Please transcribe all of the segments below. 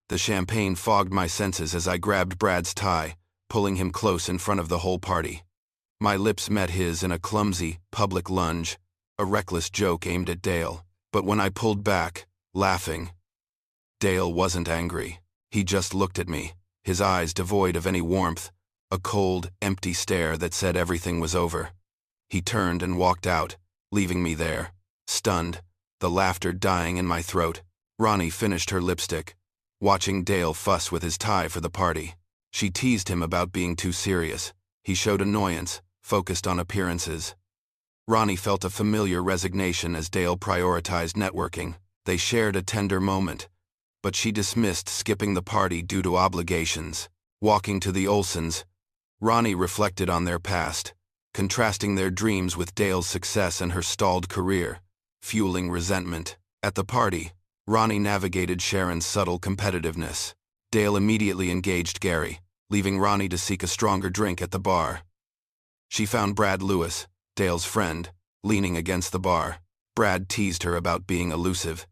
The champagne fogged my senses as I grabbed Brad's tie, pulling him close in front of the whole party. My lips met his in a clumsy, public lunge, a reckless joke aimed at Dale. But when I pulled back, laughing, Dale wasn't angry. He just looked at me, his eyes devoid of any warmth, a cold, empty stare that said everything was over. He turned and walked out, leaving me there, stunned, the laughter dying in my throat. Ronnie finished her lipstick, watching Dale fuss with his tie for the party. She teased him about being too serious. He showed annoyance, focused on appearances. Ronnie felt a familiar resignation as Dale prioritized networking. They shared a tender moment, but she dismissed skipping the party due to obligations. Walking to the Olsons, Ronnie reflected on their past, contrasting their dreams with Dale's success and her stalled career, fueling resentment. At the party, Ronnie navigated Sharon's subtle competitiveness. Dale immediately engaged Gary, leaving Ronnie to seek a stronger drink at the bar. She found Brad Lewis, Dale's friend, leaning against the bar. Brad teased her about being elusive.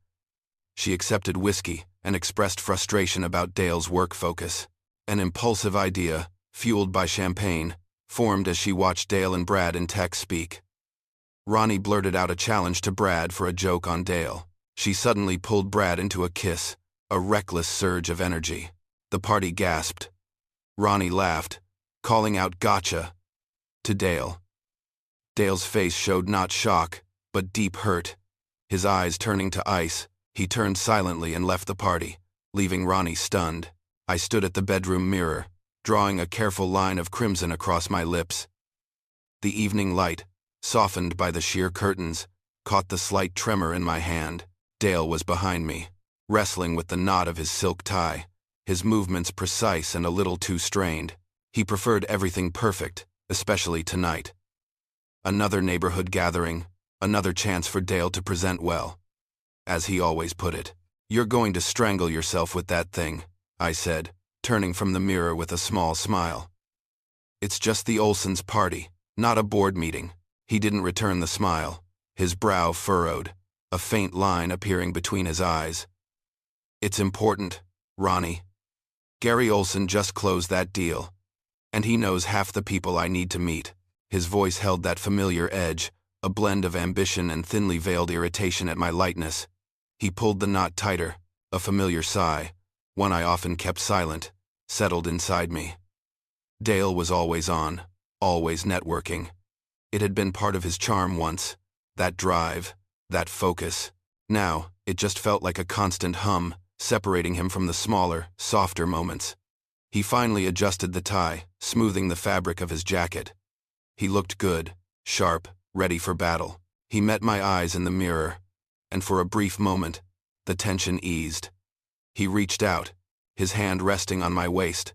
She accepted whiskey and expressed frustration about Dale's work focus. An impulsive idea, fueled by champagne, formed as she watched Dale and Brad in text speak. Ronnie blurted out a challenge to Brad for a joke on Dale. She suddenly pulled Brad into a kiss, a reckless surge of energy. The party gasped. Ronnie laughed, calling out "Gotcha" to Dale. Dale's face showed not shock, but deep hurt. His eyes turning to ice, he turned silently and left the party, leaving Ronnie stunned. I stood at the bedroom mirror, drawing a careful line of crimson across my lips. The evening light, softened by the sheer curtains, caught the slight tremor in my hand. Dale was behind me, wrestling with the knot of his silk tie, his movements precise and a little too strained. He preferred everything perfect, especially tonight. Another neighborhood gathering, another chance for Dale to present well. As he always put it, "You're going to strangle yourself with that thing," I said, turning from the mirror with a small smile. "It's just the Olsons' party, not a board meeting." He didn't return the smile, his brow furrowed, a faint line appearing between his eyes. "It's important, Ronnie. Gary Olson just closed that deal, and he knows half the people I need to meet." His voice held that familiar edge, a blend of ambition and thinly veiled irritation at my lightness. He pulled the knot tighter, a familiar sigh, one I often kept silent, settled inside me. Dale was always on, always networking. It had been part of his charm once, that drive, that focus. Now, it just felt like a constant hum, separating him from the smaller, softer moments. He finally adjusted the tie, smoothing the fabric of his jacket. He looked good, sharp, ready for battle. He met my eyes in the mirror, and for a brief moment, the tension eased. He reached out, his hand resting on my waist.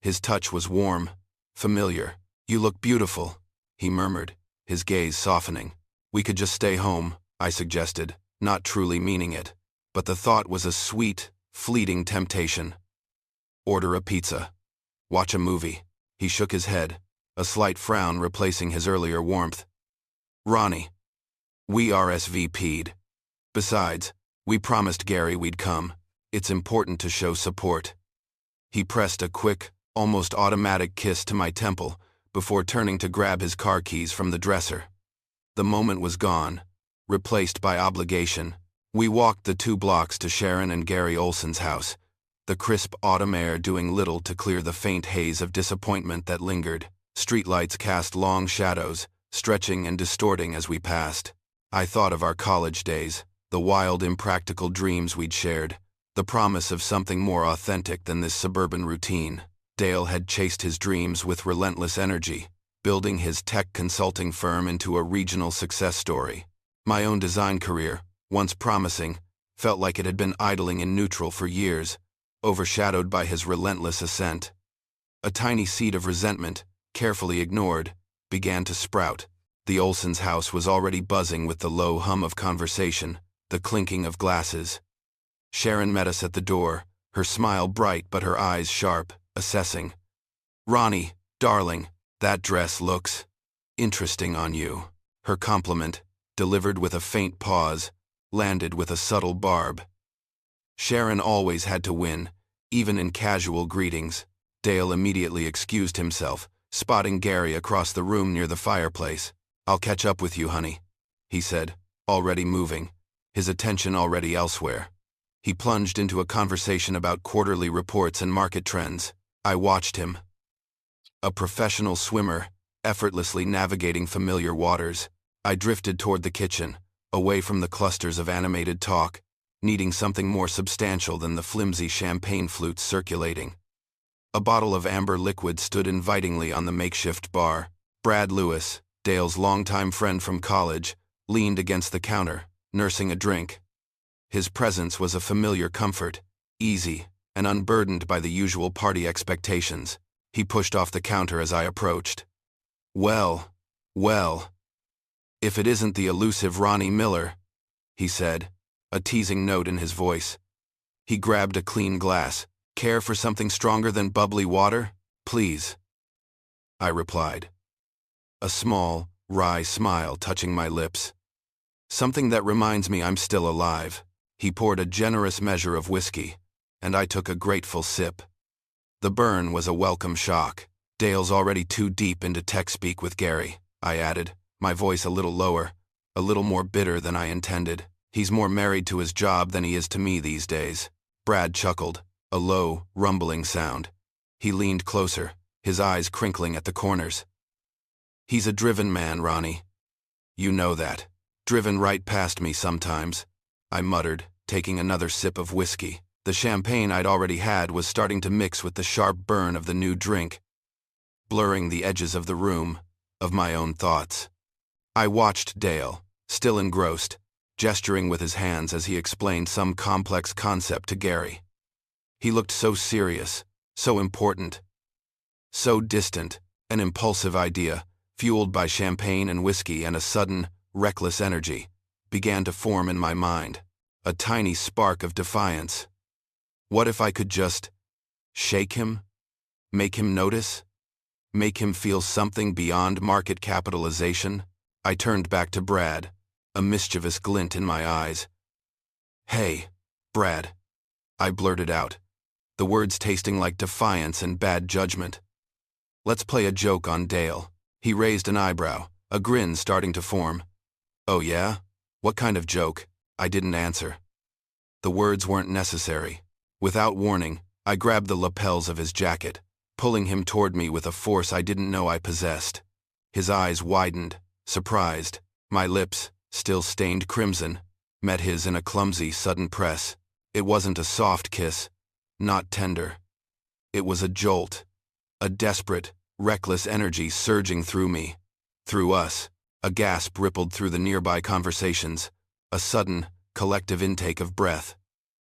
His touch was warm, familiar. "You look beautiful," he murmured, his gaze softening. "We could just stay home," I suggested, not truly meaning it, but the thought was a sweet, fleeting temptation. "Order a pizza. Watch a movie." He shook his head, a slight frown replacing his earlier warmth. "Ronnie, we RSVP'd. Besides, we promised Gary we'd come. It's important to show support." He pressed a quick, almost automatic kiss to my temple before turning to grab his car keys from the dresser. The moment was gone, replaced by obligation. We walked the 2 blocks to Sharon and Gary Olson's house, the crisp autumn air doing little to clear the faint haze of disappointment that lingered. Streetlights cast long shadows, stretching and distorting as we passed. I thought of our college days, the wild, impractical dreams we'd shared, the promise of something more authentic than this suburban routine. Dale had chased his dreams with relentless energy, building his tech consulting firm into a regional success story. My own design career, once promising, felt like it had been idling in neutral for years, overshadowed by his relentless ascent. A tiny seed of resentment, carefully ignored, began to sprout. The Olsons' house was already buzzing with the low hum of conversation, the clinking of glasses. Sharon met us at the door, her smile bright but her eyes sharp, assessing. "Ronnie, darling, that dress looks interesting on you." Her compliment, delivered with a faint pause, landed with a subtle barb. Sharon always had to win, Even in casual greetings, Dale immediately excused himself, spotting Gary across the room near the fireplace. "I'll catch up with you, honey," he said, already moving, his attention already elsewhere. He plunged into a conversation about quarterly reports and market trends. I watched him. A professional swimmer, effortlessly navigating familiar waters, I drifted toward the kitchen, away from the clusters of animated talk, needing something more substantial than the flimsy champagne flutes circulating. A bottle of amber liquid stood invitingly on the makeshift bar. Brad Lewis, Dale's longtime friend from college, leaned against the counter, nursing a drink. His presence was a familiar comfort, easy and unburdened by the usual party expectations. He pushed off the counter as I approached. Well, if it isn't the elusive Ronnie Miller," he said, a teasing note in his voice. He grabbed a clean glass. "Care for something stronger than bubbly water, please?" I replied, a small, wry smile touching my lips. "Something that reminds me I'm still alive." He poured a generous measure of whiskey, and I took a grateful sip. The burn was a welcome shock. "Dale's already too deep into tech speak with Gary," I added, my voice a little lower, a little more bitter than I intended. "He's more married to his job than he is to me these days." Brad chuckled, a low, rumbling sound. He leaned closer, his eyes crinkling at the corners. "He's a driven man, Ronnie. You know that. Driven right past me sometimes," I muttered, taking another sip of whiskey. The champagne I'd already had was starting to mix with the sharp burn of the new drink, blurring the edges of the room, of my own thoughts. I watched Dale, still engrossed, gesturing with his hands as he explained some complex concept to Gary. He looked so serious, so important, so distant. An impulsive idea, fueled by champagne and whiskey and a sudden, reckless energy, began to form in my mind, a tiny spark of defiance. What if I could just shake him? Make him notice? Make him feel something beyond market capitalization? I turned back to Brad, a mischievous glint in my eyes. "Hey, Brad," I blurted out, the words tasting like defiance and bad judgment. "Let's play a joke on Dale." He raised an eyebrow, a grin starting to form. "Oh yeah? What kind of joke?" I didn't answer. The words weren't necessary. Without warning, I grabbed the lapels of his jacket, pulling him toward me with a force I didn't know I possessed. His eyes widened, surprised. My lips, still stained crimson, met his in a clumsy, sudden press. It wasn't a soft kiss, not tender. It was a jolt, a desperate, reckless energy surging through me, through us. A gasp rippled through the nearby conversations, a sudden, collective intake of breath.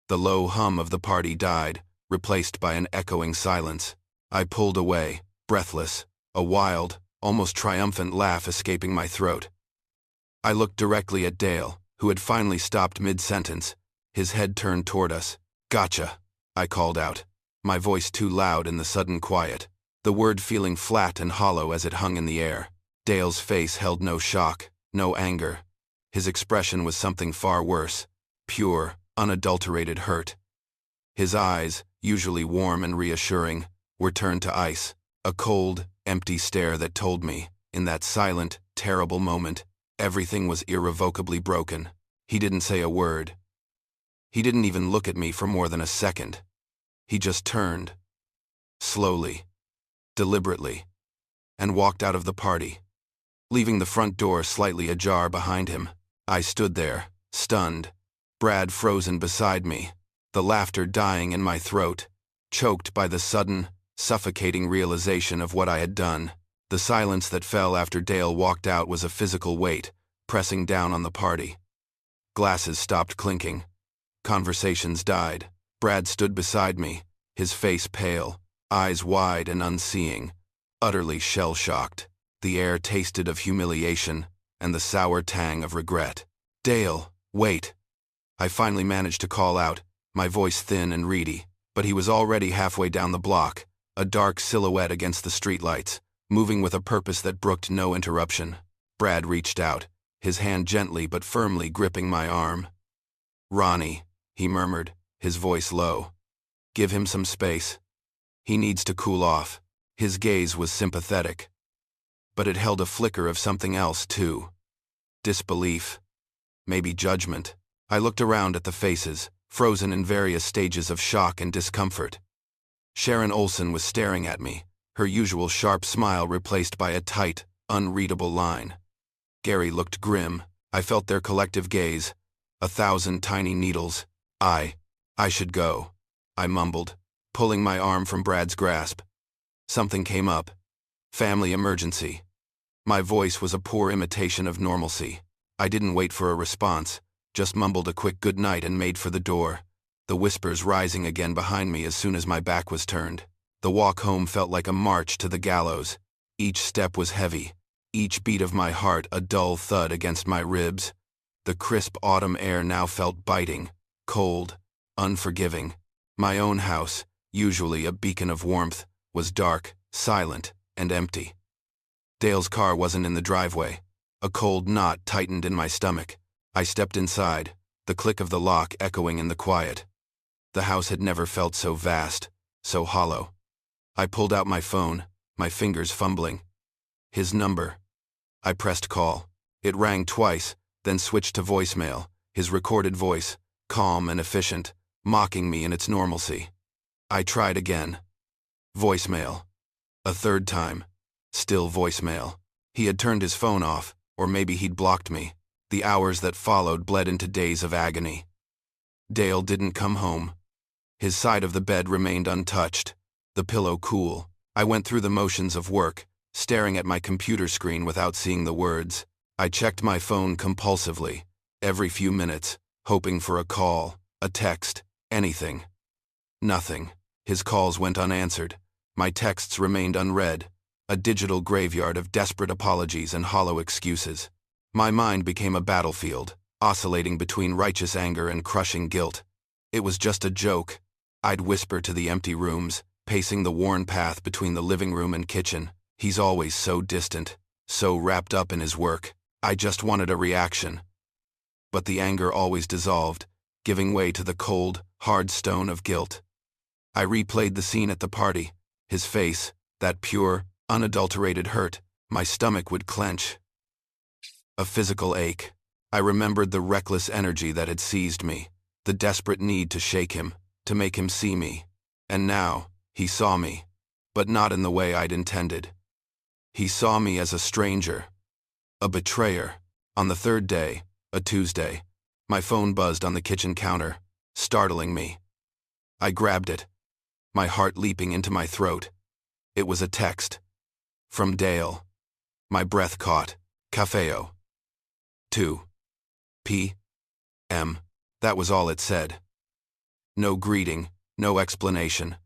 The low hum of the party died, replaced by an echoing silence. I pulled away, breathless, a wild, almost triumphant laugh escaping my throat. I looked directly at Dale, who had finally stopped mid-sentence, his head turned toward us. "Gotcha," I called out, my voice too loud in the sudden quiet, the word feeling flat and hollow as it hung in the air. Dale's face held no shock, no anger. His expression was something far worse, pure, unadulterated hurt. His eyes, usually warm and reassuring, were turned to ice, a cold, empty stare that told me, in that silent, terrible moment, everything was irrevocably broken. He didn't say a word. He didn't even look at me for more than a second. He just turned, slowly, deliberately, and walked out of the party, leaving the front door slightly ajar behind him. I stood there, stunned, Brad frozen beside me, the laughter dying in my throat, choked by the sudden, suffocating realization of what I had done. The silence that fell after Dale walked out was a physical weight, pressing down on the party. Glasses stopped clinking. Conversations died. Brad stood beside me, his face pale, eyes wide and unseeing, utterly shell-shocked. The air tasted of humiliation and the sour tang of regret. "Dale, wait." I finally managed to call out, my voice thin and reedy, but he was already halfway down the block, a dark silhouette against the streetlights, moving with a purpose that brooked no interruption. Brad reached out, his hand gently but firmly gripping my arm. "Ronnie," he murmured, his voice low. Give him some space. He needs to cool off. His gaze was sympathetic. But it held a flicker of something else, too. Disbelief. Maybe judgment. I looked around at the faces, frozen in various stages of shock and discomfort. Sharon Olsen was staring at me, her usual sharp smile replaced by a tight, unreadable line. Gary looked grim. I felt their collective gaze. 1,000 tiny needles. I should go, I mumbled, pulling my arm from Brad's grasp. Something came up. Family emergency. My voice was a poor imitation of normalcy. I didn't wait for a response, just mumbled a quick good night and made for the door, the whispers rising again behind me as soon as my back was turned. The walk home felt like a march to the gallows. Each step was heavy, each beat of my heart a dull thud against my ribs. The crisp autumn air now felt biting, cold, unforgiving. My own house, usually a beacon of warmth, was dark, silent, and empty. Dale's car wasn't in the driveway. A cold knot tightened in my stomach. I stepped inside, the click of the lock echoing in the quiet. The house had never felt so vast, so hollow. I pulled out my phone, my fingers fumbling. His number. I pressed call. It rang twice, then switched to voicemail, his recorded voice, calm and efficient, mocking me in its normalcy. I tried again. Voicemail. A third time. Still voicemail. He had turned his phone off, or maybe he'd blocked me. The hours that followed bled into days of agony. Dale didn't come home. His side of the bed remained untouched, the pillow cool. I went through the motions of work, staring at my computer screen without seeing the words. I checked my phone compulsively, every few minutes, hoping for a call, a text, anything. Nothing. His calls went unanswered. My texts remained unread, a digital graveyard of desperate apologies and hollow excuses. My mind became a battlefield, oscillating between righteous anger and crushing guilt. It was just a joke. I'd whisper to the empty rooms, pacing the worn path between the living room and kitchen. He's always so distant, so wrapped up in his work. I just wanted a reaction. But the anger always dissolved, giving way to the cold, hard stone of guilt. I replayed the scene at the party. His face, that pure, unadulterated hurt, my stomach would clench. A physical ache. I remembered the reckless energy that had seized me, the desperate need to shake him, to make him see me. And now, he saw me, but not in the way I'd intended. He saw me as a stranger, a betrayer. On the third day, a Tuesday, my phone buzzed on the kitchen counter, startling me. I grabbed it, my heart leaping into my throat. It was a text. From Dale. My breath caught. Cafeo. 2 p.m. That was all it said. No greeting, no explanation,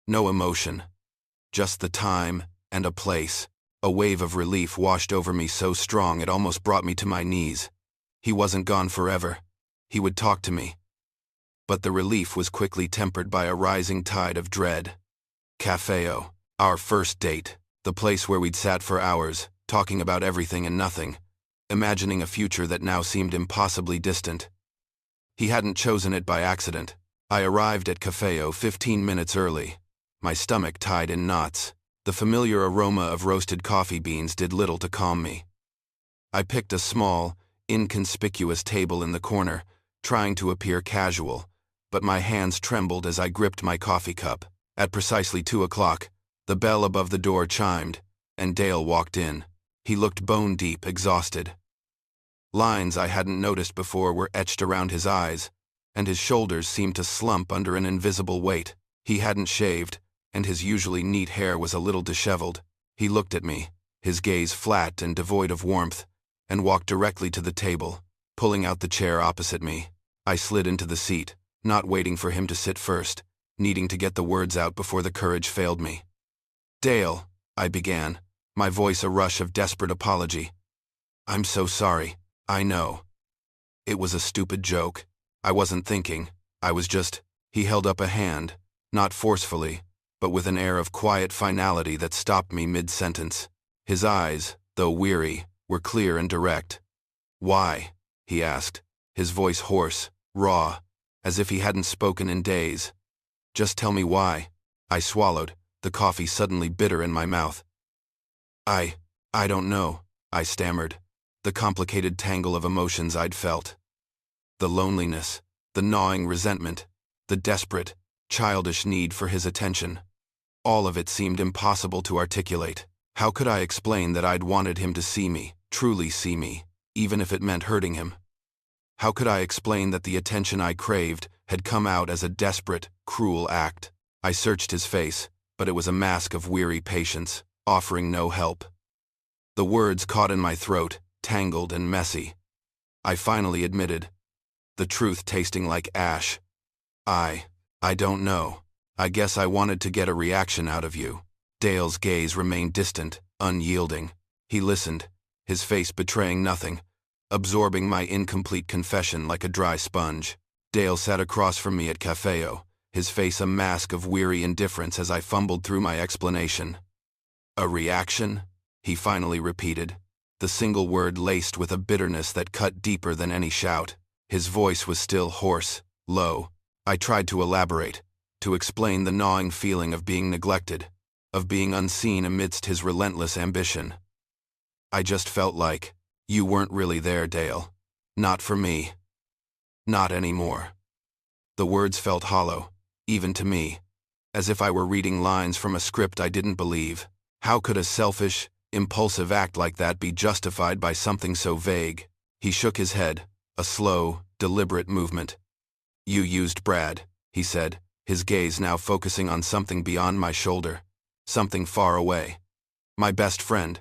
no emotion. Just the time and a place. A wave of relief washed over me so strong it almost brought me to my knees. He wasn't gone forever. He would talk to me. But the relief was quickly tempered by a rising tide of dread. Cafeo. Our first date. The place where we'd sat for hours, talking about everything and nothing, imagining a future that now seemed impossibly distant. He hadn't chosen it by accident. I arrived at Cafeo 15 minutes early, my stomach tied in knots. The familiar aroma of roasted coffee beans did little to calm me. I picked a small, inconspicuous table in the corner, trying to appear casual, but my hands trembled as I gripped my coffee cup. At precisely 2 o'clock, the bell above the door chimed, and Dale walked in. He looked bone-deep, exhausted. Lines I hadn't noticed before were etched around his eyes, and his shoulders seemed to slump under an invisible weight. He hadn't shaved, and his usually neat hair was a little disheveled. He looked at me, his gaze flat and devoid of warmth, and walked directly to the table, pulling out the chair opposite me. I slid into the seat, not waiting for him to sit first, needing to get the words out before the courage failed me. "Dale," I began, my voice a rush of desperate apology. "I'm so sorry, I know. It was a stupid joke. I wasn't thinking, I was just—" He held up a hand, not forcefully, but with an air of quiet finality that stopped me mid-sentence. His eyes, though weary, were clear and direct. "Why?" he asked, his voice hoarse, raw, as if he hadn't spoken in days. Just tell me why. I swallowed, the coffee suddenly bitter in my mouth. I don't know, I stammered, the complicated tangle of emotions I'd felt. The loneliness, the gnawing resentment, the desperate, childish need for his attention. All of it seemed impossible to articulate. How could I explain that I'd wanted him to see me, truly see me, even if it meant hurting him? How could I explain that the attention I craved had come out as a desperate, cruel act? I searched his face, but it was a mask of weary patience, offering no help. The words caught in my throat, tangled and messy. I finally admitted, the truth tasting like ash. I don't know. I guess I wanted to get a reaction out of you. Dale's gaze remained distant, unyielding. He listened, his face betraying nothing, absorbing my incomplete confession like a dry sponge. Dale sat across from me at Cafeo, his face a mask of weary indifference as I fumbled through my explanation. A reaction? He finally repeated, the single word laced with a bitterness that cut deeper than any shout. His voice was still hoarse, low. I tried to elaborate, to explain the gnawing feeling of being neglected, of being unseen amidst his relentless ambition. I just felt like, you weren't really there, Dale. Not for me. Not anymore. The words felt hollow, even to me, as if I were reading lines from a script I didn't believe. How could a selfish, impulsive act like that be justified by something so vague? He shook his head, a slow, deliberate movement. You used Brad, he said, his gaze now focusing on something beyond my shoulder, something far away. My best friend.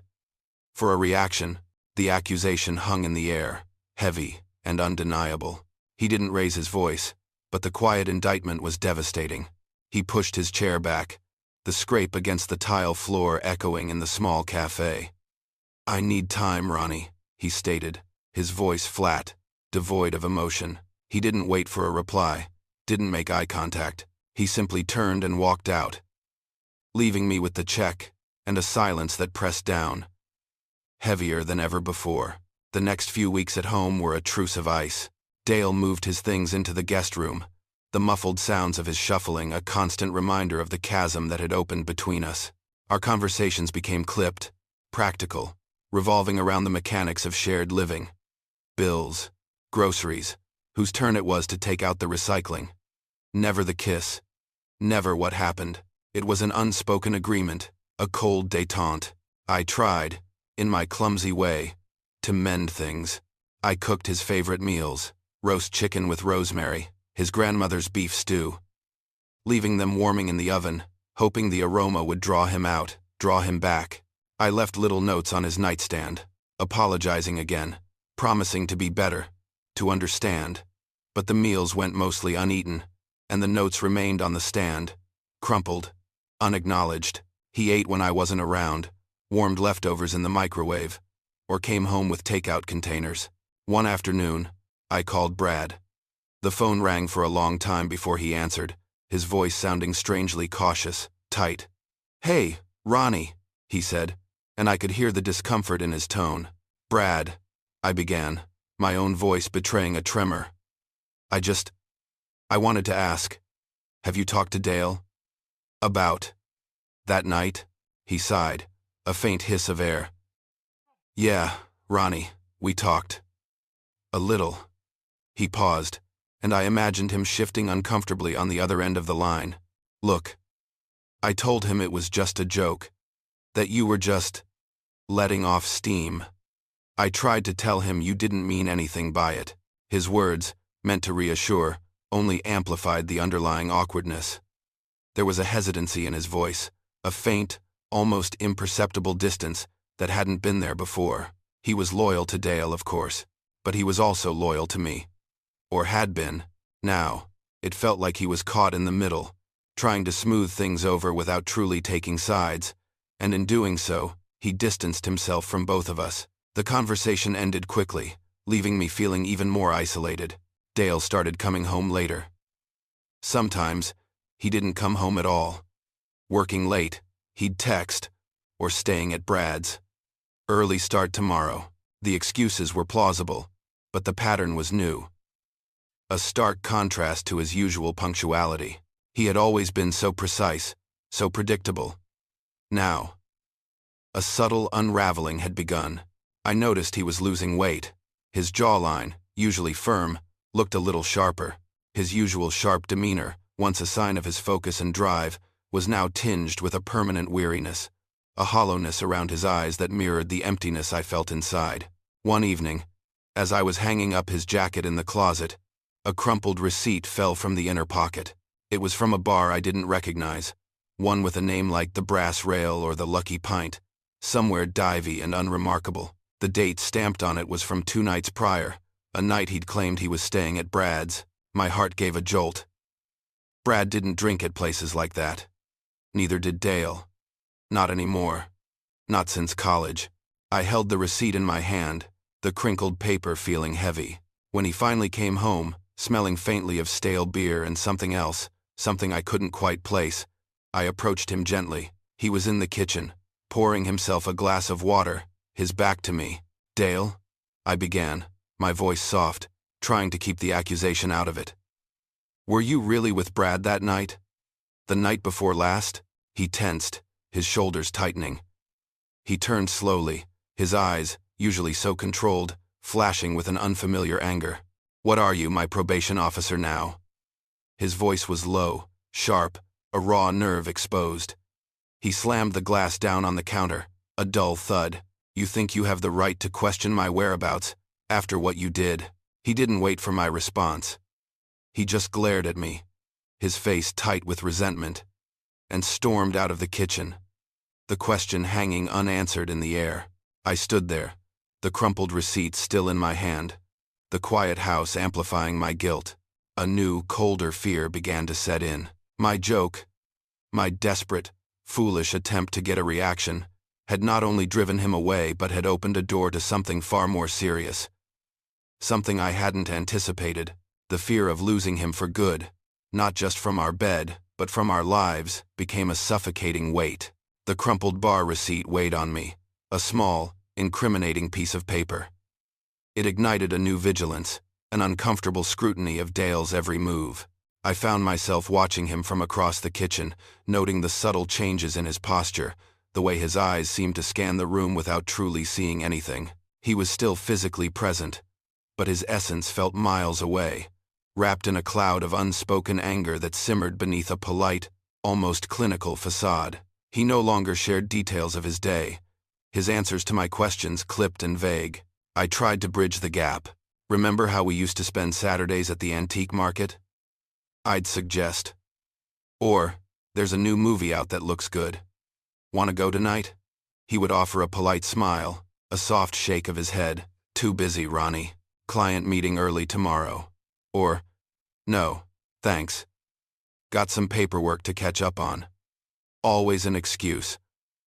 For a reaction, the accusation hung in the air, heavy and undeniable. He didn't raise his voice, but the quiet indictment was devastating. He pushed his chair back, the scrape against the tile floor echoing in the small cafe. I need time, Ronnie, he stated, his voice flat, devoid of emotion. He didn't wait for a reply, didn't make eye contact. He simply turned and walked out, leaving me with the check and a silence that pressed down, heavier than ever before. The next few weeks at home were a truce of ice. Dale moved his things into the guest room, the muffled sounds of his shuffling a constant reminder of the chasm that had opened between us. Our conversations became clipped, practical, revolving around the mechanics of shared living. Bills, groceries, whose turn it was to take out the recycling. Never the kiss. Never what happened. It was an unspoken agreement, a cold détente. I tried, in my clumsy way, to mend things. I cooked his favorite meals, roast chicken with rosemary, his grandmother's beef stew, leaving them warming in the oven, hoping the aroma would draw him out, draw him back. I left little notes on his nightstand, apologizing again, promising to be better, to understand. But the meals went mostly uneaten, and the notes remained on the stand, crumpled, unacknowledged. He ate when I wasn't around, warmed leftovers in the microwave, or came home with takeout containers. One afternoon, I called Brad. The phone rang for a long time before he answered, his voice sounding strangely cautious, tight. Hey, Ronnie, he said, and I could hear the discomfort in his tone. Brad, I began, my own voice betraying a tremor. I wanted to ask, have you talked to Dale? About that night? He sighed, a faint hiss of air. Yeah, Ronnie, we talked. A little. He paused, and I imagined him shifting uncomfortably on the other end of the line. Look, I told him it was just a joke, that you were just letting off steam. I tried to tell him you didn't mean anything by it. His words, meant to reassure, only amplified the underlying awkwardness. There was a hesitancy in his voice, a faint, almost imperceptible distance that hadn't been there before. He was loyal to Dale, of course, but he was also loyal to me. Or had been. Now, it felt like he was caught in the middle, trying to smooth things over without truly taking sides, and in doing so, he distanced himself from both of us. The conversation ended quickly, leaving me feeling even more isolated. Dale started coming home later. Sometimes, he didn't come home at all. Working late, he'd text, or staying at Brad's. Early start tomorrow. The excuses were plausible, but the pattern was new. A stark contrast to his usual punctuality. He had always been so precise, so predictable. Now, a subtle unraveling had begun. I noticed he was losing weight. His jawline, usually firm, looked a little sharper. His usual sharp demeanor, once a sign of his focus and drive, was now tinged with a permanent weariness, a hollowness around his eyes that mirrored the emptiness I felt inside. One evening, as I was hanging up his jacket in the closet, a crumpled receipt fell from the inner pocket. It was from a bar I didn't recognize, one with a name like the Brass Rail or the Lucky Pint, somewhere divey and unremarkable. The date stamped on it was from 2 nights prior, a night he'd claimed he was staying at Brad's. My heart gave a jolt. Brad didn't drink at places like that. Neither did Dale. Not anymore. Not since college. I held the receipt in my hand, the crinkled paper feeling heavy. When he finally came home, smelling faintly of stale beer and something else, something I couldn't quite place, I approached him gently. He was in the kitchen, pouring himself a glass of water, his back to me. "Dale?" I began, my voice soft, trying to keep the accusation out of it. "Were you really with Brad that night? The night before last?" He tensed, his shoulders tightening. He turned slowly, his eyes, usually so controlled, flashing with an unfamiliar anger. "What are you, my probation officer now?" His voice was low, sharp, a raw nerve exposed. He slammed the glass down on the counter, a dull thud. "You think you have the right to question my whereabouts, after what you did?" He didn't wait for my response. He just glared at me, his face tight with resentment, and stormed out of the kitchen, the question hanging unanswered in the air. I stood there, the crumpled receipt still in my hand, the quiet house amplifying my guilt. A new, colder fear began to set in. My joke, my desperate, foolish attempt to get a reaction, had not only driven him away but had opened a door to something far more serious. Something I hadn't anticipated, the fear of losing him for good, not just from our bed, but from our lives, became a suffocating weight. The crumpled bar receipt weighed on me, a small, incriminating piece of paper. It ignited a new vigilance, an uncomfortable scrutiny of Dale's every move. I found myself watching him from across the kitchen, noting the subtle changes in his posture, the way his eyes seemed to scan the room without truly seeing anything. He was still physically present, but his essence felt miles away, wrapped in a cloud of unspoken anger that simmered beneath a polite, almost clinical facade. He no longer shared details of his day. His answers to my questions clipped and vague. I tried to bridge the gap. "Remember how we used to spend Saturdays at the antique market?" I'd suggest. Or, "There's a new movie out that looks good. Want to go tonight?" He would offer a polite smile, a soft shake of his head. "Too busy, Ronnie. Client meeting early tomorrow." Or, "No, thanks. Got some paperwork to catch up on." Always an excuse.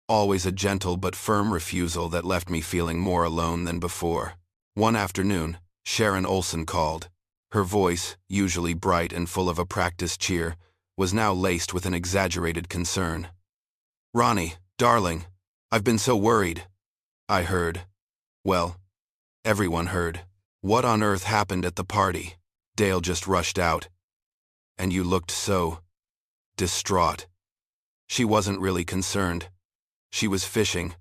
Always a gentle but firm refusal that left me feeling more alone than before. One afternoon, Sharon Olson called. Her voice, usually bright and full of a practiced cheer, was now laced with an exaggerated concern. "Ronnie, darling, I've been so worried." I heard. Well, everyone heard. "What on earth happened at the party?" Dale just rushed out. "And you looked so distraught." She wasn't really concerned. She was fishing.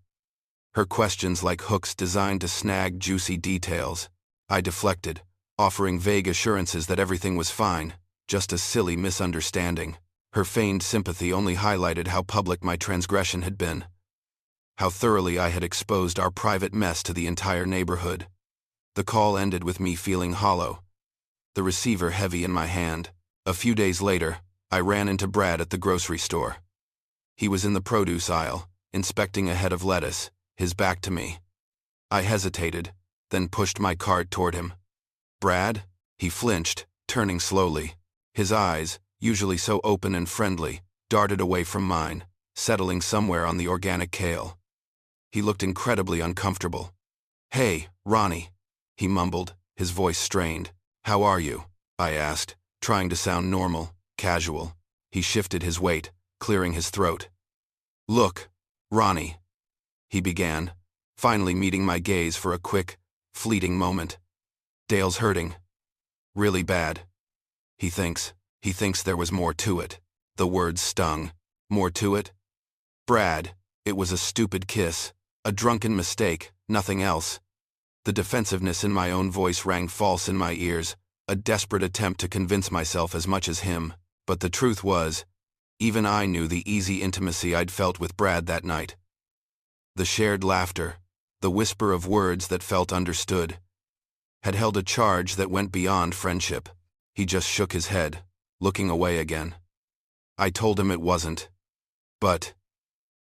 Her questions like hooks designed to snag juicy details. I deflected, offering vague assurances that everything was fine, just a silly misunderstanding. Her feigned sympathy only highlighted how public my transgression had been, how thoroughly I had exposed our private mess to the entire neighborhood. The call ended with me feeling hollow, the receiver heavy in my hand. A few days later, I ran into Brad at the grocery store. He was in the produce aisle, inspecting a head of lettuce, his back to me. I hesitated, then pushed my cart toward him. "Brad?" He flinched, turning slowly. His eyes, usually so open and friendly, darted away from mine, settling somewhere on the organic kale. He looked incredibly uncomfortable. "Hey, Ronnie," he mumbled, his voice strained. "How are you?" I asked, trying to sound normal, casual. He shifted his weight, clearing his throat. "Look, Ronnie," he began, finally meeting my gaze for a quick, fleeting moment. "Dale's hurting. Really bad. He thinks there was more to it." The words stung. More to it? Brad, it was a stupid kiss. A drunken mistake, nothing else. The defensiveness in my own voice rang false in my ears, a desperate attempt to convince myself as much as him. But the truth was, even I knew the easy intimacy I'd felt with Brad that night. The shared laughter, the whisper of words that felt understood, had held a charge that went beyond friendship. He just shook his head, looking away again. I told him it wasn't. But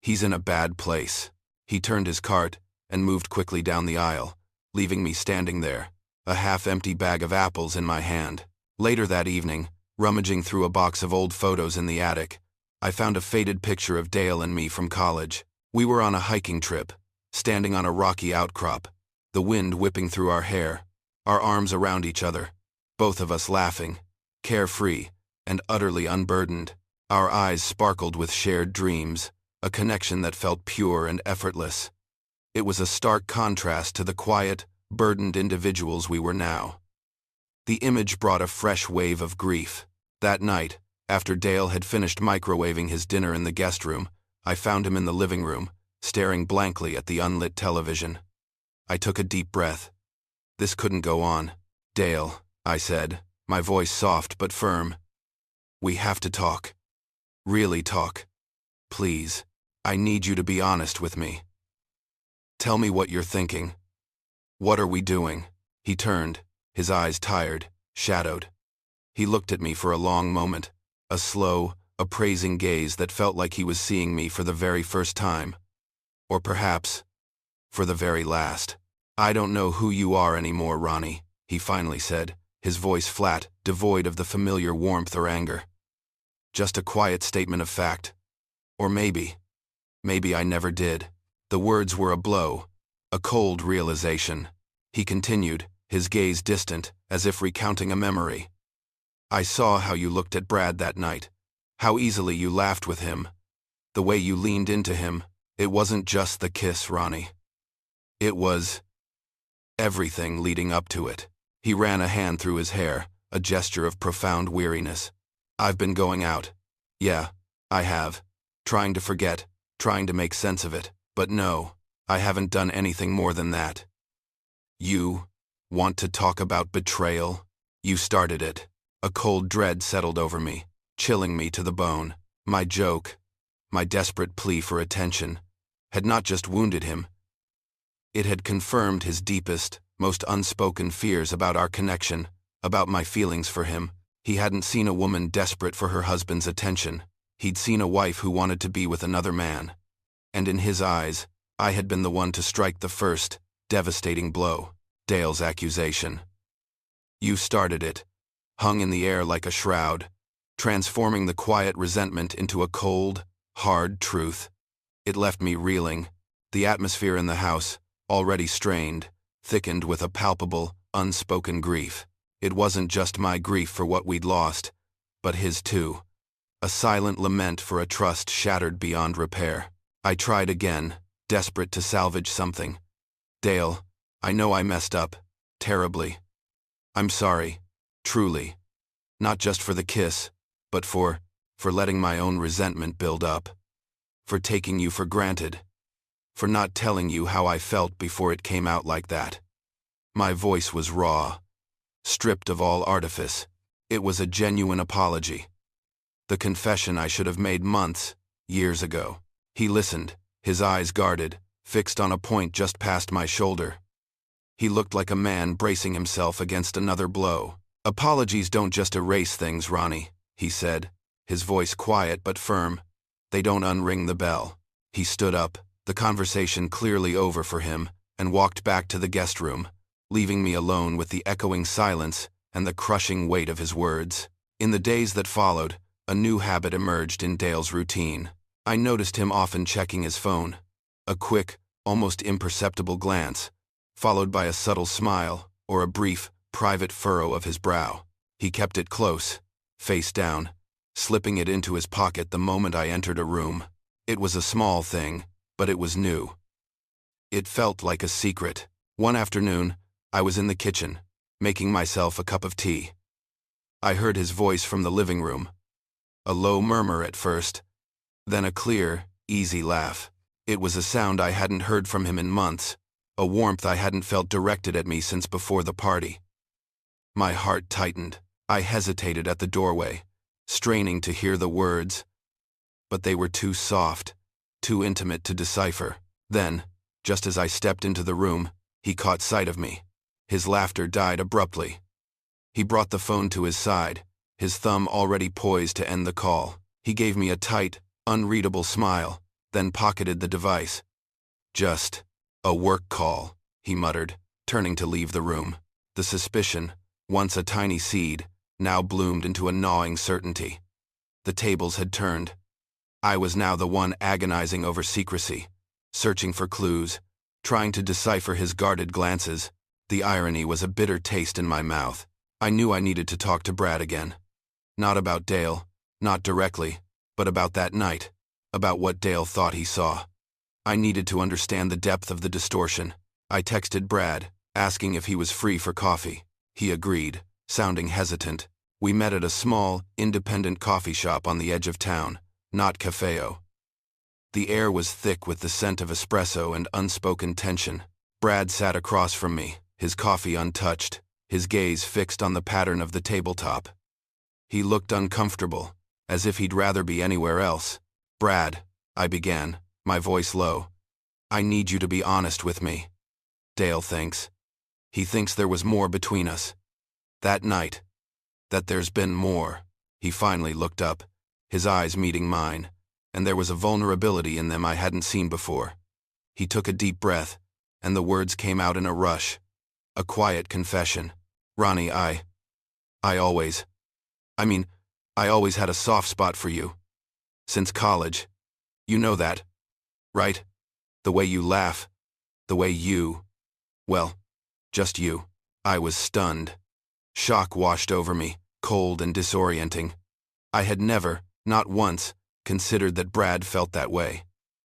he's in a bad place. He turned his cart and moved quickly down the aisle, leaving me standing there, a half-empty bag of apples in my hand. Later that evening, rummaging through a box of old photos in the attic, I found a faded picture of Dale and me from college. We were on a hiking trip, standing on a rocky outcrop, the wind whipping through our hair, our arms around each other, both of us laughing, carefree and utterly unburdened. Our eyes sparkled with shared dreams, a connection that felt pure and effortless. It was a stark contrast to the quiet, burdened individuals we were now. The image brought a fresh wave of grief. That night, after Dale had finished microwaving his dinner in the guest room, I found him in the living room, staring blankly at the unlit television. I took a deep breath. This couldn't go on. Dale, I said, my voice soft but firm. We have to talk. Really talk. Please. I need you to be honest with me. Tell me what you're thinking. What are we doing? He turned, his eyes tired, shadowed. He looked at me for a long moment, a slow, appraising gaze that felt like he was seeing me for the very first time. Or perhaps, for the very last. I don't know who you are anymore, Ronnie, he finally said, his voice flat, devoid of the familiar warmth or anger. Just a quiet statement of fact. Or maybe I never did. The words were a blow, a cold realization. He continued, his gaze distant, as if recounting a memory. I saw how you looked at Brad that night, how easily you laughed with him, the way you leaned into him. It wasn't just the kiss, Ronnie. It was everything leading up to it. He ran a hand through his hair, a gesture of profound weariness. I've been going out. Yeah, I have. Trying to forget, trying to make sense of it. But no, I haven't done anything more than that. You want to talk about betrayal? You started it. A cold dread settled over me, chilling me to the bone. My joke, my desperate plea for attention, had not just wounded him. It had confirmed his deepest, most unspoken fears about our connection, about my feelings for him. He hadn't seen a woman desperate for her husband's attention. He'd seen a wife who wanted to be with another man. And in his eyes, I had been the one to strike the first, devastating blow. Dale's accusation. You started it, hung in the air like a shroud, transforming the quiet resentment into a cold, hard truth. It left me reeling. The atmosphere in the house, already strained, thickened with a palpable, unspoken grief. It wasn't just my grief for what we'd lost, but his too. A silent lament for a trust shattered beyond repair. I tried again, desperate to salvage something. Dale, I know I messed up, terribly. I'm sorry, truly. Not just for the kiss, but for letting my own resentment build up. For taking you for granted. For not telling you how I felt before it came out like that. My voice was raw, stripped of all artifice. It was a genuine apology. The confession I should have made months, years ago. He listened, his eyes guarded, fixed on a point just past my shoulder. He looked like a man bracing himself against another blow. Apologies don't just erase things, Ronnie, he said, his voice quiet but firm. They don't unring the bell. He stood up, the conversation clearly over for him, and walked back to the guest room, leaving me alone with the echoing silence and the crushing weight of his words. In the days that followed, a new habit emerged in Dale's routine. I noticed him often checking his phone. A quick, almost imperceptible glance, followed by a subtle smile or a brief, private furrow of his brow. He kept it close, face down, slipping it into his pocket the moment I entered a room. It was a small thing, but it was new. It felt like a secret. One afternoon, I was in the kitchen, making myself a cup of tea. I heard his voice from the living room. A low murmur at first, then a clear, easy laugh. It was a sound I hadn't heard from him in months, a warmth I hadn't felt directed at me since before the party. My heart tightened. I hesitated at the doorway, straining to hear the words, but they were too soft, too intimate to decipher. Then, just as I stepped into the room, he caught sight of me. His laughter died abruptly. He brought the phone to his side, his thumb already poised to end the call. He gave me a tight, unreadable smile, then pocketed the device. "Just a work call," he muttered, turning to leave the room. The suspicion, once a tiny seed, now bloomed into a gnawing certainty. The tables had turned. I was now the one agonizing over secrecy, searching for clues, trying to decipher his guarded glances. The irony was a bitter taste in my mouth. I knew I needed to talk to Brad again. Not about Dale, not directly, but about that night, about what Dale thought he saw. I needed to understand the depth of the distortion. I texted Brad, asking if he was free for coffee. He agreed, sounding hesitant. We met at a small, independent coffee shop on the edge of town, not cafeo. The air was thick with the scent of espresso and unspoken tension. Brad sat across from me, his coffee untouched, his gaze fixed on the pattern of the tabletop. He looked uncomfortable, as if he'd rather be anywhere else. "Brad," I began, my voice low, "I need you to be honest with me. Dale thinks. He thinks there was more between us. That night. That there's been more." He finally looked up, his eyes meeting mine, and there was a vulnerability in them I hadn't seen before. He took a deep breath, and the words came out in a rush. A quiet confession. "Ronnie, I always had a soft spot for you. Since college. You know that, right? The way you laugh, the way you, well, just you." I was stunned. Shock washed over me, cold and disorienting. I had never, not once, considered that Brad felt that way.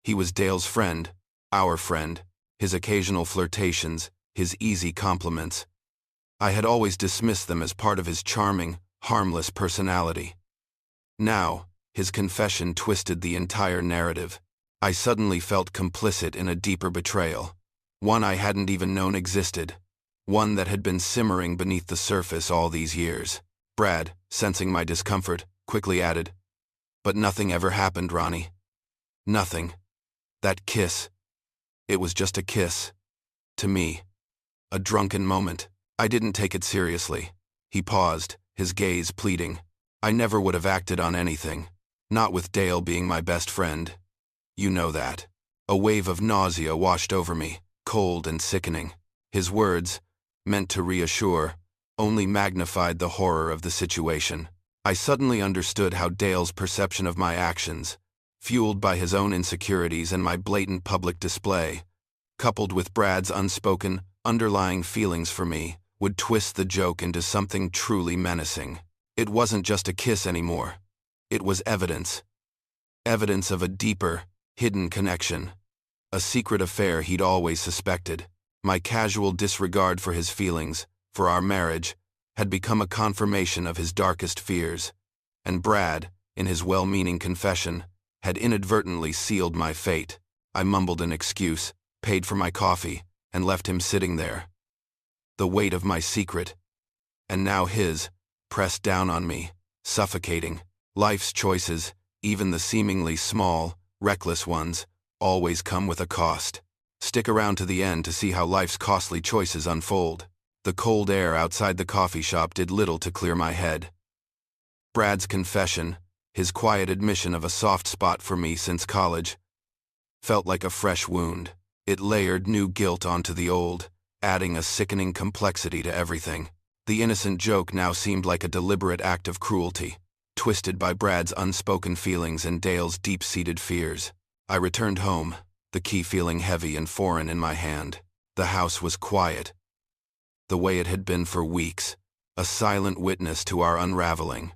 He was Dale's friend, our friend, his occasional flirtations, his easy compliments. I had always dismissed them as part of his charming, harmless personality. Now, his confession twisted the entire narrative. I suddenly felt complicit in a deeper betrayal, one I hadn't even known existed, one that had been simmering beneath the surface all these years. Brad, sensing my discomfort, quickly added, "But nothing ever happened, Ronnie. Nothing. That kiss. It was just a kiss. To me. A drunken moment. I didn't take it seriously." He paused, his gaze pleading. "I never would have acted on anything. Not with Dale being my best friend. You know that." A wave of nausea washed over me, cold and sickening. His words, meant to reassure, only magnified the horror of the situation. I suddenly understood how Dale's perception of my actions, fueled by his own insecurities and my blatant public display, coupled with Brad's unspoken, underlying feelings for me, would twist the joke into something truly menacing. It wasn't just a kiss anymore. It was evidence. Evidence of a deeper, hidden connection. A secret affair he'd always suspected. My casual disregard for his feelings, for our marriage, had become a confirmation of his darkest fears. And Brad, in his well-meaning confession, had inadvertently sealed my fate. I mumbled an excuse, paid for my coffee, and left him sitting there. The weight of my secret, and now his, pressed down on me, suffocating. Life's choices, even the seemingly small, reckless ones, always come with a cost. Stick around to the end to see how life's costly choices unfold. The cold air outside the coffee shop did little to clear my head. Brad's confession, his quiet admission of a soft spot for me since college, felt like a fresh wound. It layered new guilt onto the old, adding a sickening complexity to everything. The innocent joke now seemed like a deliberate act of cruelty, twisted by Brad's unspoken feelings and Dale's deep-seated fears. I returned home, the key feeling heavy and foreign in my hand. The house was quiet, the way it had been for weeks, a silent witness to our unraveling.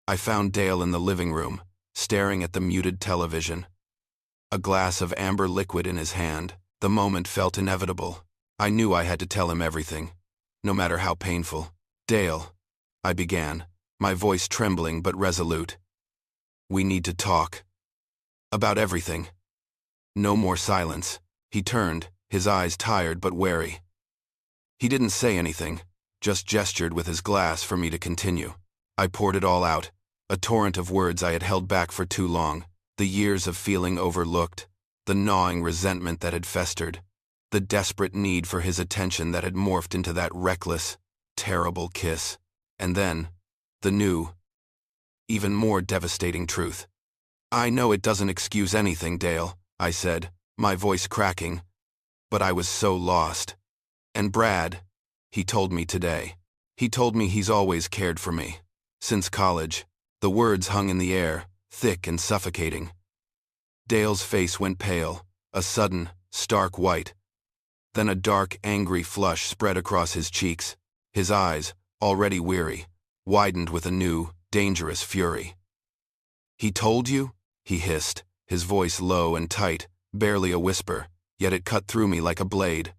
I found Dale in the living room, staring at the muted television. A glass of amber liquid in his hand. The moment felt inevitable. I knew I had to tell him everything, no matter how painful. "Dale," I began, my voice trembling but resolute. We need to talk. About everything. No more silence. He turned, his eyes tired but wary. He didn't say anything, just gestured with his glass for me to continue. I poured it all out, a torrent of words I had held back for too long, the years of feeling overlooked, the gnawing resentment that had festered, the desperate need for his attention that had morphed into that reckless, terrible kiss. And then, the new, even more devastating truth. I know it doesn't excuse anything, Dale, I said, my voice cracking, but I was so lost. And Brad, he told me today. He told me he's always cared for me. Since college. The words hung in the air, thick and suffocating. Dale's face went pale, a sudden, stark white. Then a dark, angry flush spread across his cheeks. His eyes, already weary, widened with a new, dangerous fury. He told you? He hissed, his voice low and tight, barely a whisper, yet it cut through me like a blade.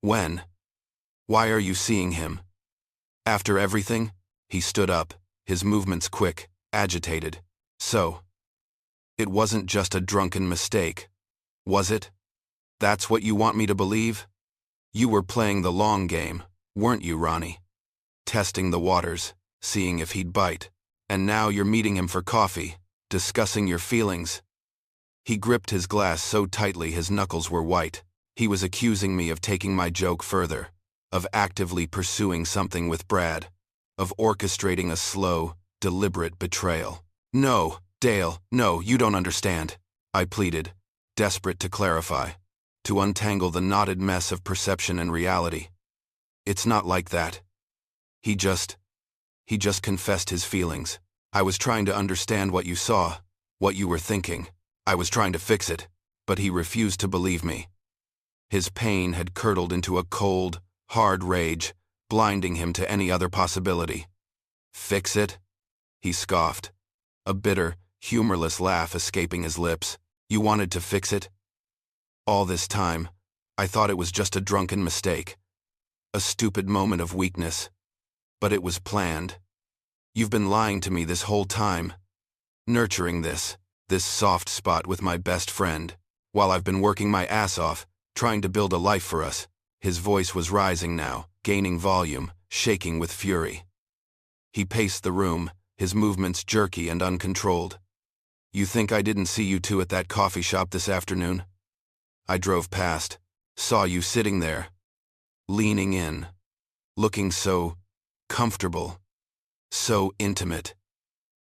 When? Why are you seeing him? After everything? He stood up, his movements quick, agitated. So, it wasn't just a drunken mistake, was it? That's what you want me to believe? You were playing the long game, weren't you, Ronnie? Testing the waters, seeing if he'd bite. And now you're meeting him for coffee, discussing your feelings. He gripped his glass so tightly his knuckles were white. He was accusing me of taking my joke further, of actively pursuing something with Brad, of orchestrating a slow, deliberate betrayal. No, Dale, no, you don't understand, I pleaded, desperate to clarify, to untangle the knotted mess of perception and reality. It's not like that. He just confessed his feelings. I was trying to understand what you saw, what you were thinking. I was trying to fix it, but he refused to believe me. His pain had curdled into a cold, hard rage, blinding him to any other possibility. Fix it? He scoffed, a bitter, humorless laugh escaping his lips. You wanted to fix it? All this time, I thought it was just a drunken mistake, a stupid moment of weakness. But it was planned. You've been lying to me this whole time, nurturing this soft spot with my best friend, while I've been working my ass off, trying to build a life for us. His voice was rising now, gaining volume, shaking with fury. He paced the room, his movements jerky and uncontrolled. You think I didn't see you two at that coffee shop this afternoon? I drove past, saw you sitting there, leaning in, looking so comfortable, so intimate.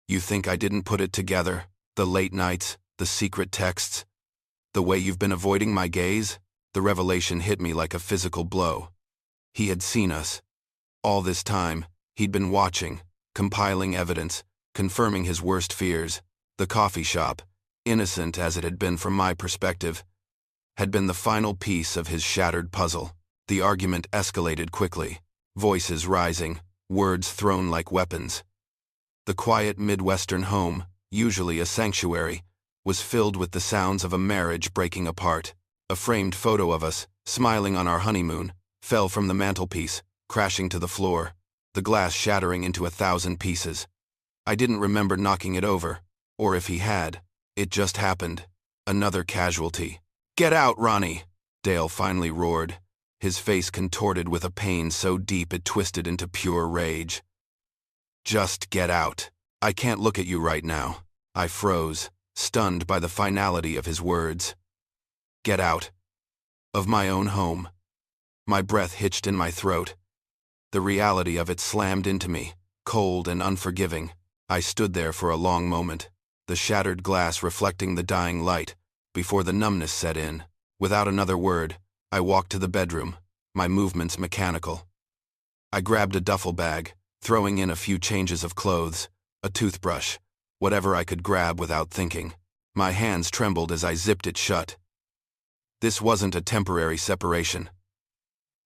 You think I didn't put it together? The late nights, the secret texts, the way you've been avoiding my gaze? The revelation hit me like a physical blow. He had seen us. All this time, he'd been watching, compiling evidence, confirming his worst fears. The coffee shop, innocent as it had been from my perspective, had been the final piece of his shattered puzzle. The argument escalated quickly, voices rising, words thrown like weapons. The quiet Midwestern home, usually a sanctuary, was filled with the sounds of a marriage breaking apart. A framed photo of us, smiling on our honeymoon, fell from the mantelpiece, crashing to the floor, the glass shattering into 1,000 pieces. I didn't remember knocking it over, or if he had, it just happened. Another casualty. Get out, Ronnie! Dale finally roared, his face contorted with a pain so deep it twisted into pure rage. Just get out. I can't look at you right now. I froze, stunned by the finality of his words. Get out. Of my own home. My breath hitched in my throat. The reality of it slammed into me, cold and unforgiving. I stood there for a long moment, the shattered glass reflecting the dying light, before the numbness set in. Without another word, I walked to the bedroom, my movements mechanical. I grabbed a duffel bag, throwing in a few changes of clothes, a toothbrush, whatever I could grab without thinking. My hands trembled as I zipped it shut. This wasn't a temporary separation.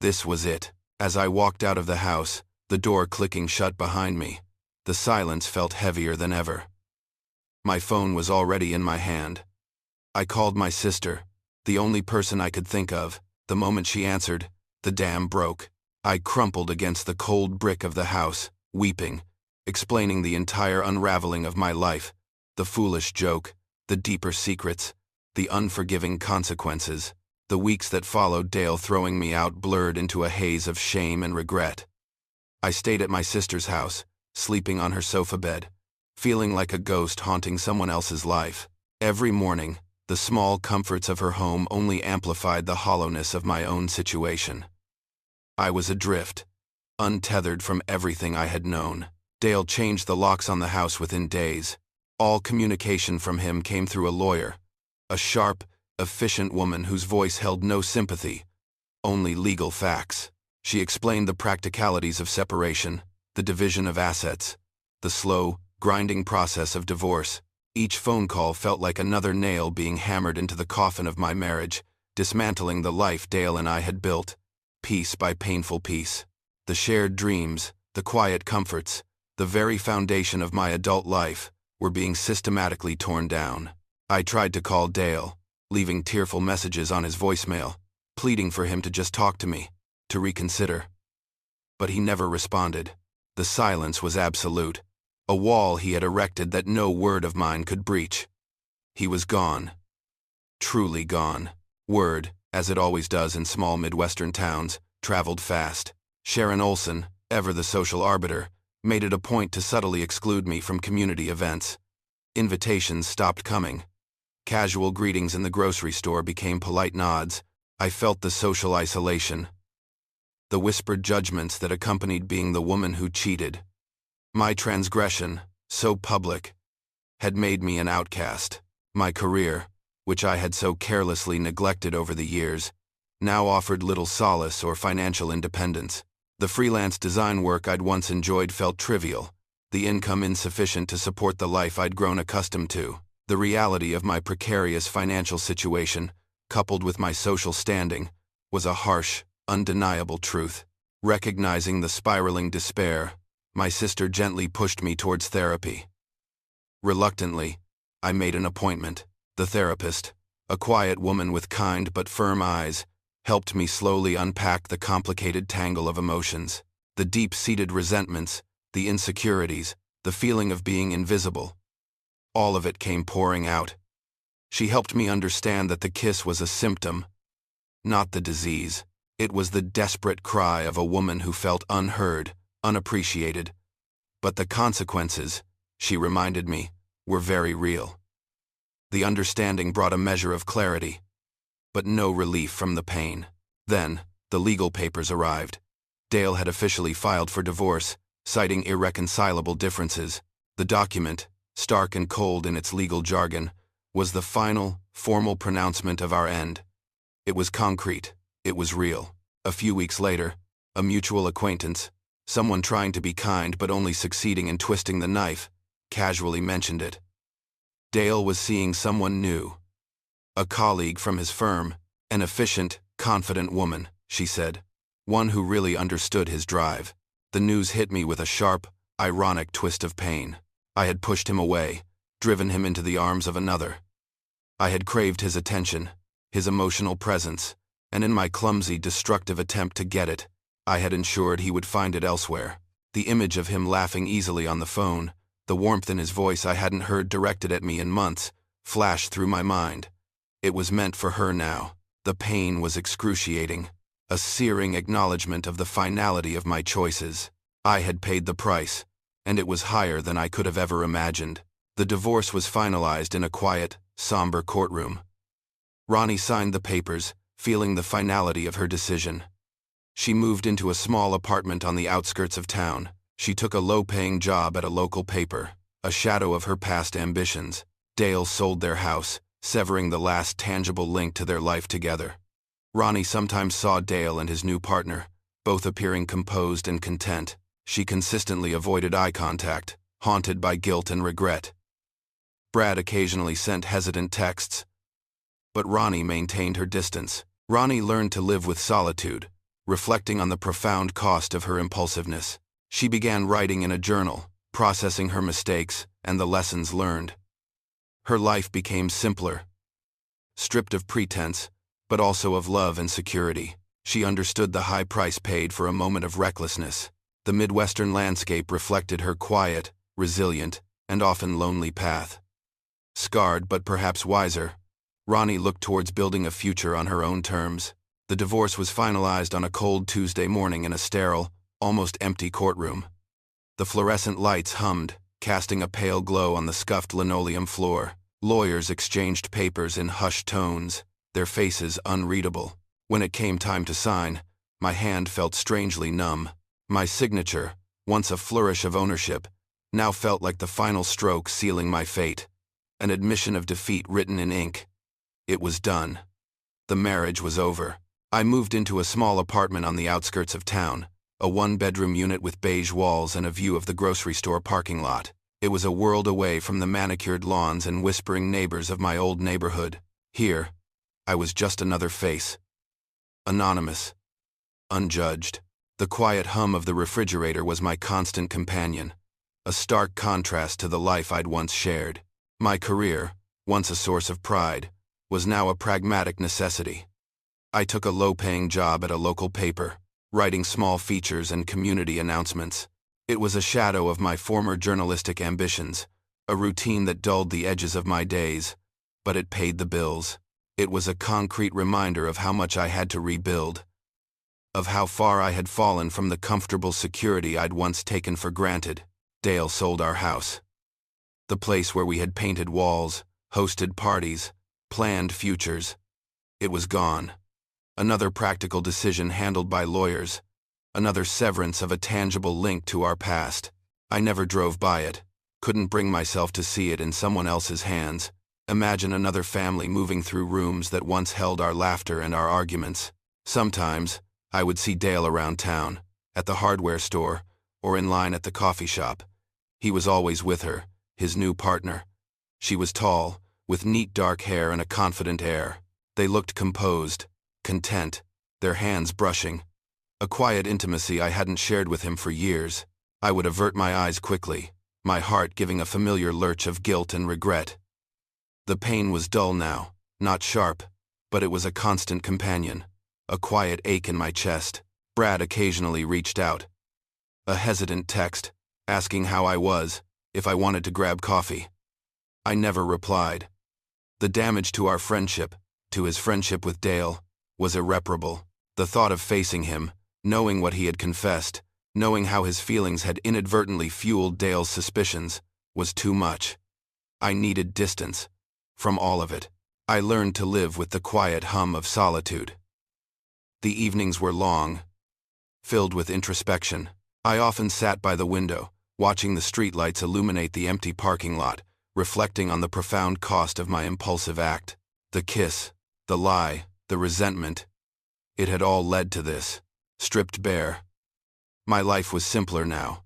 This was it. As I walked out of the house, the door clicking shut behind me, the silence felt heavier than ever. My phone was already in my hand. I called my sister, the only person I could think of. The moment she answered, the dam broke. I crumpled against the cold brick of the house, weeping, explaining the entire unraveling of my life, The foolish joke, the deeper secrets, the unforgiving consequences. The weeks that followed Dale throwing me out blurred into a haze of shame and regret. I stayed at my sister's house, sleeping on her sofa bed, feeling like a ghost haunting someone else's life. Every morning, the small comforts of her home only amplified the hollowness of my own situation. I was adrift, untethered from everything I had known. Dale changed the locks on the house within days. All communication from him came through a lawyer, a sharp, efficient woman whose voice held no sympathy, only legal facts. She explained the practicalities of separation, the division of assets, the slow, grinding process of divorce. Each phone call felt like another nail being hammered into the coffin of my marriage, dismantling the life Dale and I had built, piece by painful piece. The shared dreams, the quiet comforts, the very foundation of my adult life, were being systematically torn down. I tried to call Dale, leaving tearful messages on his voicemail, pleading for him to just talk to me, to reconsider. But he never responded. The silence was absolute, a wall he had erected that no word of mine could breach. He was gone. Truly gone. Word, as it always does in small Midwestern towns, traveled fast. Sharon Olson, ever the social arbiter, made it a point to subtly exclude me from community events. Invitations stopped coming. Casual greetings in the grocery store became polite nods. I felt the social isolation, the whispered judgments that accompanied being the woman who cheated. My transgression, so public, had made me an outcast. My career, which I had so carelessly neglected over the years, now offered little solace or financial independence. The freelance design work I'd once enjoyed felt trivial, the income insufficient to support the life I'd grown accustomed to. The reality of my precarious financial situation, coupled with my social standing, was a harsh, undeniable truth. Recognizing the spiraling despair, my sister gently pushed me towards therapy. Reluctantly, I made an appointment. The therapist, a quiet woman with kind but firm eyes, helped me slowly unpack the complicated tangle of emotions, the deep-seated resentments, the insecurities, the feeling of being invisible. All of it came pouring out. She helped me understand that the kiss was a symptom, not the disease. It was the desperate cry of a woman who felt unheard, unappreciated. But the consequences, she reminded me, were very real. The understanding brought a measure of clarity, but no relief from the pain. Then, the legal papers arrived. Dale had officially filed for divorce, citing irreconcilable differences. The document, stark and cold in its legal jargon, was the final, formal pronouncement of our end. It was concrete. It was real. A few weeks later, a mutual acquaintance, someone trying to be kind but only succeeding in twisting the knife, casually mentioned it. Dale was seeing someone new. A colleague from his firm, an efficient, confident woman, she said. One who really understood his drive. The news hit me with a sharp, ironic twist of pain. I had pushed him away, driven him into the arms of another. I had craved his attention, his emotional presence, and in my clumsy, destructive attempt to get it, I had ensured he would find it elsewhere. The image of him laughing easily on the phone, the warmth in his voice I hadn't heard directed at me in months, flashed through my mind. It was meant for her now. The pain was excruciating, a searing acknowledgement of the finality of my choices. I had paid the price, and it was higher than I could have ever imagined. The divorce was finalized in a quiet, somber courtroom. Ronnie signed the papers, feeling the finality of her decision. She moved into a small apartment on the outskirts of town. She took a low-paying job at a local paper, a shadow of her past ambitions. Dale sold their house, severing the last tangible link to their life together. Ronnie sometimes saw Dale and his new partner, both appearing composed and content. She consistently avoided eye contact, haunted by guilt and regret. Brad occasionally sent hesitant texts, but Ronnie maintained her distance. Ronnie learned to live with solitude, reflecting on the profound cost of her impulsiveness. She began writing in a journal, processing her mistakes and the lessons learned. Her life became simpler, stripped of pretense, but also of love and security. She understood the high price paid for a moment of recklessness. The Midwestern landscape reflected her quiet, resilient, and often lonely path. Scarred but perhaps wiser, Ronnie looked towards building a future on her own terms. The divorce was finalized on a cold Tuesday morning in a sterile, almost empty courtroom. The fluorescent lights hummed, casting a pale glow on the scuffed linoleum floor. Lawyers exchanged papers in hushed tones, their faces unreadable. When it came time to sign, my hand felt strangely numb. My signature, once a flourish of ownership, now felt like the final stroke sealing my fate. An admission of defeat written in ink. It was done. The marriage was over. I moved into a small apartment on the outskirts of town, a one-bedroom unit with beige walls and a view of the grocery store parking lot. It was a world away from the manicured lawns and whispering neighbors of my old neighborhood. Here, I was just another face. Anonymous. Unjudged. The quiet hum of the refrigerator was my constant companion, a stark contrast to the life I'd once shared. My career, once a source of pride, was now a pragmatic necessity. I took a low-paying job at a local paper, writing small features and community announcements. It was a shadow of my former journalistic ambitions, a routine that dulled the edges of my days, but it paid the bills. It was a concrete reminder of how much I had to rebuild, of how far I had fallen from the comfortable security I'd once taken for granted. Dale sold our house. The place where we had painted walls, hosted parties, planned futures. It was gone. Another practical decision handled by lawyers, another severance of a tangible link to our past. I never drove by it, couldn't bring myself to see it in someone else's hands. Imagine another family moving through rooms that once held our laughter and our arguments. Sometimes, I would see Dale around town, at the hardware store, or in line at the coffee shop. He was always with her, his new partner. She was tall, with neat dark hair and a confident air. They looked composed, content, their hands brushing. A quiet intimacy I hadn't shared with him for years. I would avert my eyes quickly, my heart giving a familiar lurch of guilt and regret. The pain was dull now, not sharp, but it was a constant companion, a quiet ache in my chest. Brad occasionally reached out. A hesitant text, asking how I was, if I wanted to grab coffee. I never replied. The damage to our friendship, to his friendship with Dale, was irreparable. The thought of facing him, knowing what he had confessed, knowing how his feelings had inadvertently fueled Dale's suspicions, was too much. I needed distance. From all of it, I learned to live with the quiet hum of solitude. The evenings were long, filled with introspection. I often sat by the window, watching the streetlights illuminate the empty parking lot, reflecting on the profound cost of my impulsive act. The kiss, the lie, the resentment. It had all led to this. Stripped bare. My life was simpler now,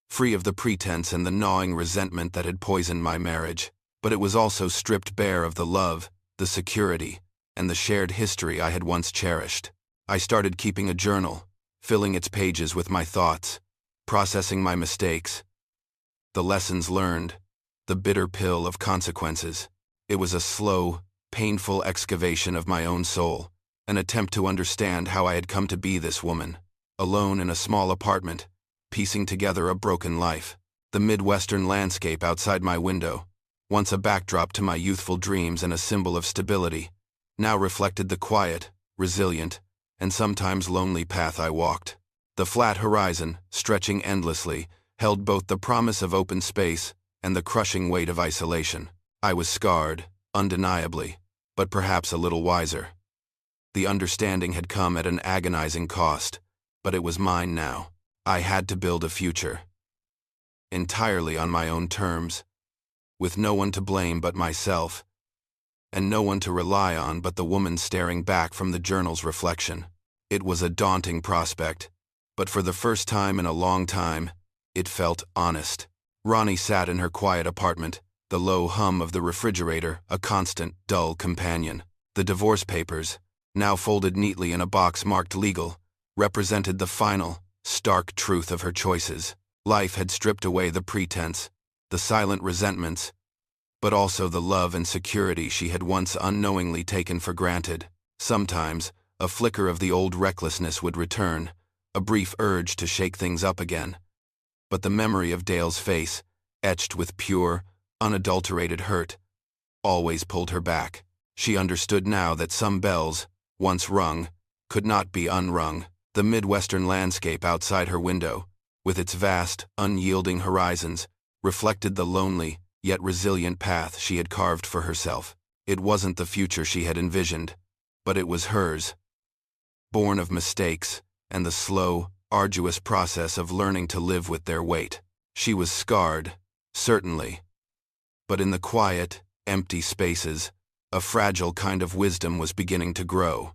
free of the pretense and the gnawing resentment that had poisoned my marriage. But it was also stripped bare of the love, the security, and the shared history I had once cherished. I started keeping a journal, filling its pages with my thoughts, processing my mistakes, the lessons learned, the bitter pill of consequences. It was a slow, painful excavation of my own soul, an attempt to understand how I had come to be this woman, alone in a small apartment, piecing together a broken life. The Midwestern landscape outside my window, once a backdrop to my youthful dreams and a symbol of stability, now reflected the quiet, resilient, and sometimes lonely path I walked. The flat horizon, stretching endlessly, held both the promise of open space and the crushing weight of isolation. I was scarred, undeniably, but perhaps a little wiser. The understanding had come at an agonizing cost, but it was mine now. I had to build a future, entirely on my own terms, with no one to blame but myself, and no one to rely on but the woman staring back from the journal's reflection. It was a daunting prospect, but for the first time in a long time, it felt honest. Ronnie sat in her quiet apartment, the low hum of the refrigerator a constant, dull companion. The divorce papers, now folded neatly in a box marked legal, represented the final, stark truth of her choices. Life had stripped away the pretense, the silent resentments, but also the love and security she had once unknowingly taken for granted. Sometimes, a flicker of the old recklessness would return, a brief urge to shake things up again. But the memory of Dale's face, etched with pure, unadulterated hurt, always pulled her back. She understood now that some bells, once rung, could not be unrung. The Midwestern landscape outside her window, with its vast, unyielding horizons, reflected the lonely, yet resilient path she had carved for herself. It wasn't the future she had envisioned, but it was hers, born of mistakes and the slow, arduous process of learning to live with their weight. She was scarred, certainly, but in the quiet, empty spaces, a fragile kind of wisdom was beginning to grow.